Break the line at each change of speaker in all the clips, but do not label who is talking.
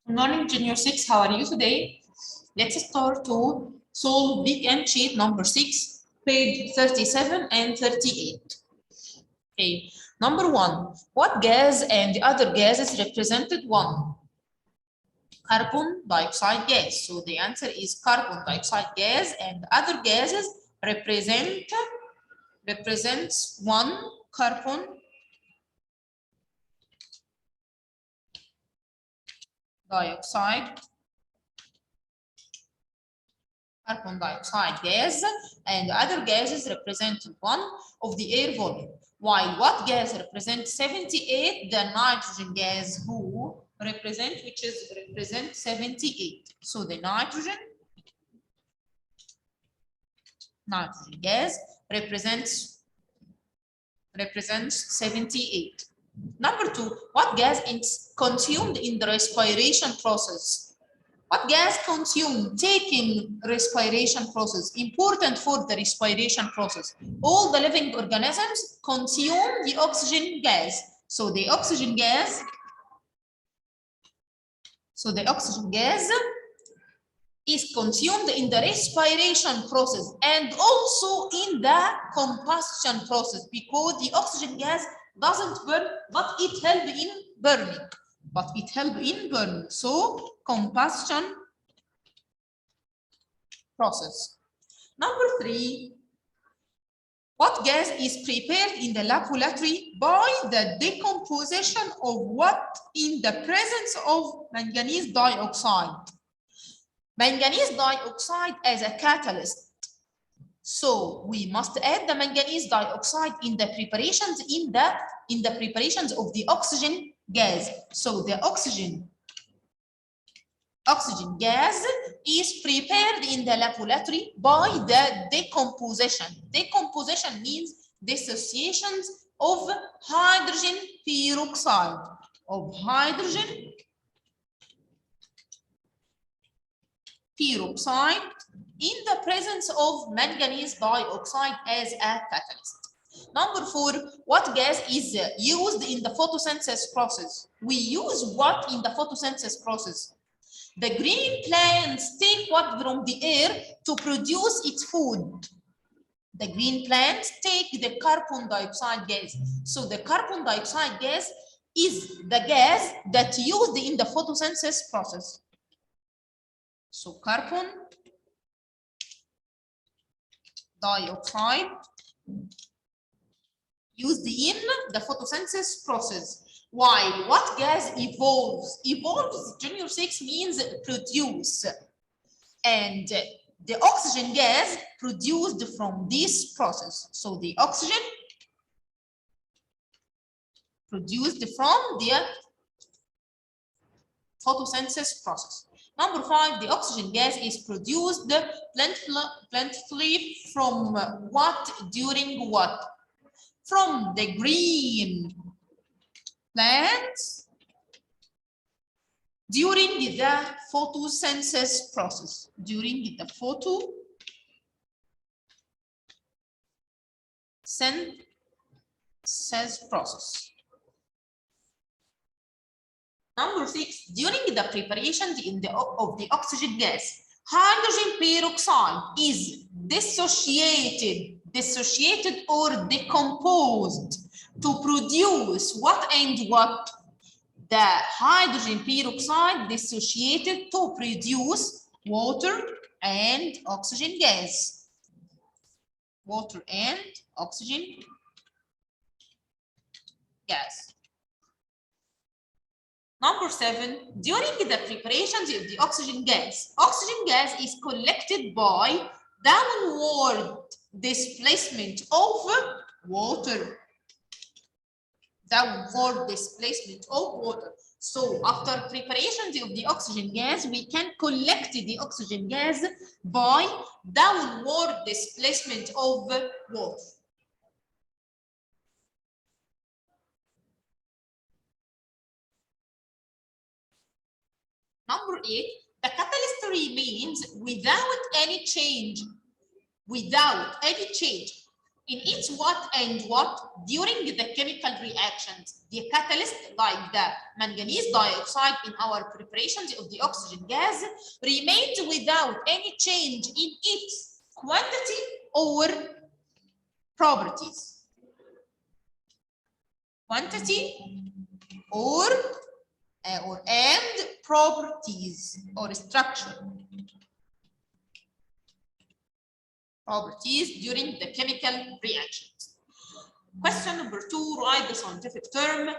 Good morning, Junior 6. How are you today? Let's start to solve big and sheet number 6, page 37 and 38. Okay, number 1. What gas and the other gases represented? 1. Carbon dioxide gas. So the answer is carbon dioxide gas, and other gases represents 1 carbon dioxide gas, and other gases represent 1 of the air volume. While what gas represents 78? The nitrogen gas who represent 78. So the nitrogen gas represents 78. Number 2, what gas is consumed in the respiration process? What gas consumed taking respiration process? Important for the respiration process. All the living organisms consume the oxygen gas. So the oxygen gas is consumed in the respiration process and also in the combustion process, because the oxygen gas doesn't burn, but it helps in burning. So combustion process. Number 3, what gas is prepared in the laboratory by the decomposition of what in the presence of manganese dioxide? Manganese dioxide as a catalyst. So we must add the manganese dioxide in the preparations of the oxygen gas. So the oxygen gas is prepared in the laboratory by the decomposition. Decomposition means dissociations of hydrogen peroxide, in the presence of manganese dioxide as a catalyst. Number 4, what gas is used in the photosynthesis process? We use what in the photosynthesis process? The green plants take what from the air to produce its food? The green plants take the carbon dioxide gas. So the carbon dioxide gas is the gas that used in the photosynthesis process. So carbon dioxide used in the photosynthesis process. While what gas evolves? Evolves, junior 6, means produce. And the oxygen gas produced from this process. So the oxygen produced from the photosynthesis process. Number 5, the oxygen gas is produced plentifully from what during what? From the green plants during the photosynthesis process. During the photosynthesis process. Number 6, during the preparation of the oxygen gas, hydrogen peroxide is dissociated or decomposed to produce what and what? The hydrogen peroxide dissociated to produce water and oxygen gas. Water and oxygen gas. Number 7, during the preparations of the oxygen gas is collected by downward displacement of water. So after preparations of the oxygen gas, we can collect the oxygen gas by downward displacement of water. Number 8, the catalyst remains without any change. in each what and what during the chemical reactions. The catalyst, like the manganese dioxide in our preparations of the oxygen gas, remains without any change in its quantity or properties. Quantity or and properties or structure. Properties during the chemical reactions. Question number 2, write the scientific term.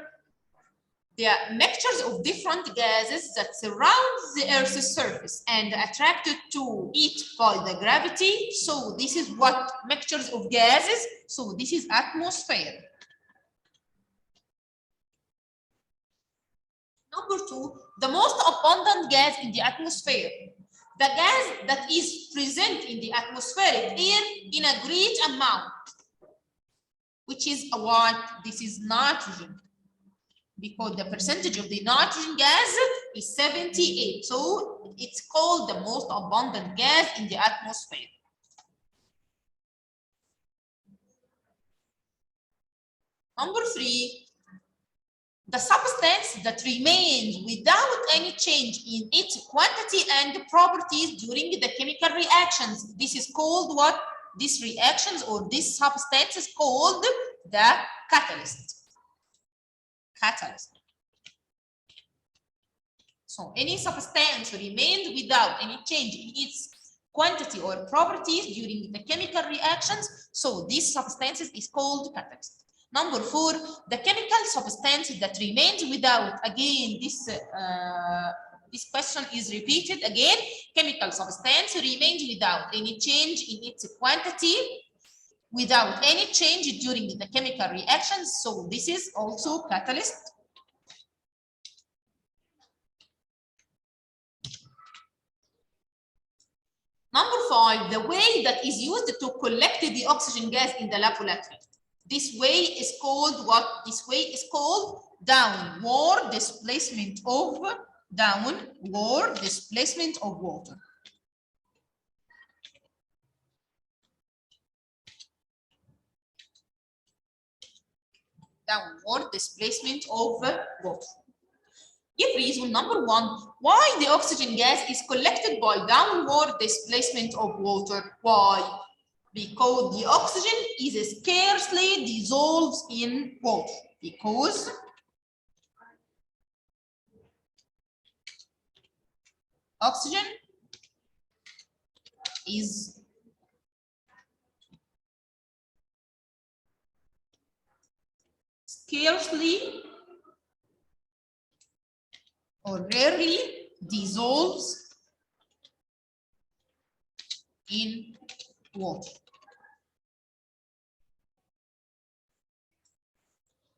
The mixtures of different gases that surround the Earth's surface and attracted to it by the gravity. So this is what mixtures of gases. So this is atmosphere. Number 2, the most abundant gas in the atmosphere. The gas that is present in the atmospheric air in a great amount, which is what? This is nitrogen, because the percentage of the nitrogen gas is 78. So it's called the most abundant gas in the atmosphere. Number 3, the substance that remains without any change in its quantity and properties during the chemical reactions. This is called what? These reactions or this substance is called the catalyst. Catalyst. So any substance remains without any change in its quantity or properties during the chemical reactions. So this substance is called catalyst. Number 4, the chemical substance that remains without, again, this question is repeated again. Chemical substance remains without any change in its quantity, without any change during the chemical reactions. So this is also catalyst. Number 5, the way that is used to collect the oxygen gas in the laboratory. This way is called what? This way is called downward displacement of water. Downward displacement of water. Give reason number 1, why the oxygen gas is collected by downward displacement of water. Why? Because the oxygen is scarcely dissolves in water. Because oxygen is scarcely or rarely dissolves in water.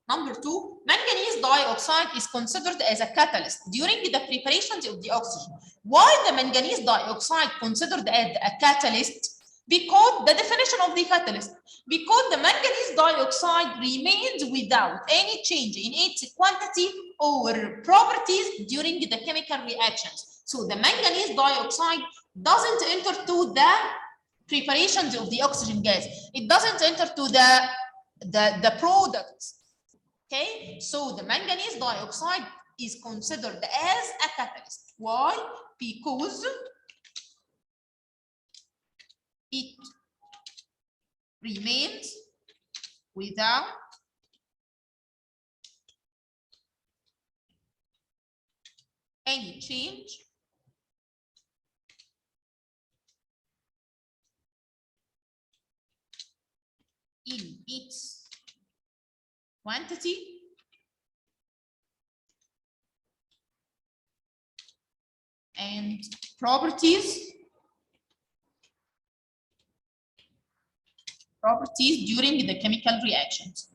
Number 2, manganese dioxide is considered as a catalyst during the preparations of the oxygen. Why the manganese dioxide considered as a catalyst? Because the definition of the catalyst, because the manganese dioxide remains without any change in its quantity or properties during the chemical reactions. So the manganese dioxide doesn't enter to the preparations of the oxygen gas. It doesn't enter to the products. Okay, so the manganese dioxide is considered as a catalyst. Why? Because it remains without any change in its quantity and properties during the chemical reactions.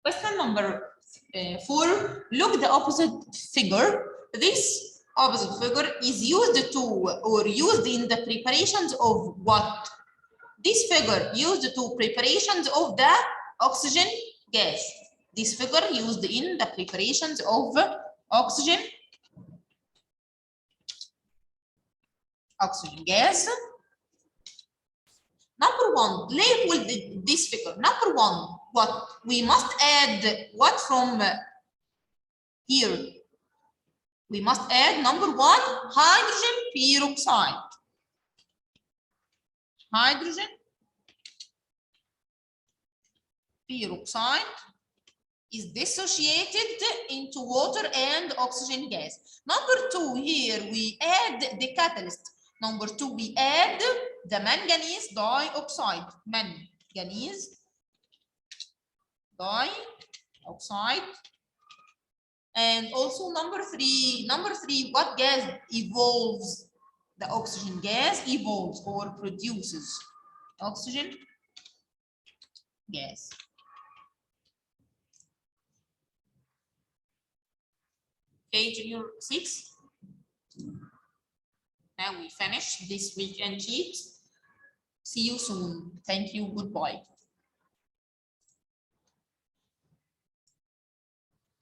Question number 4. Look the opposite figure. This opposite figure is used to or used in the preparations of what? This figure used to preparations of the oxygen gas. This figure used in the preparations of oxygen gas. Number 1, label this figure. Number 1, what? We must add what from here? We must add number 1, hydrogen peroxide. Hydrogen peroxide is dissociated into water and oxygen gas. Number 2, here we add the catalyst. Number 2, we add the manganese dioxide. Manganese dioxide. And also number 3, what gas evolves? The oxygen gas evolves or produces oxygen gas. Okay, junior 6. Now we finish this weekend sheet. See you soon. Thank you. Goodbye.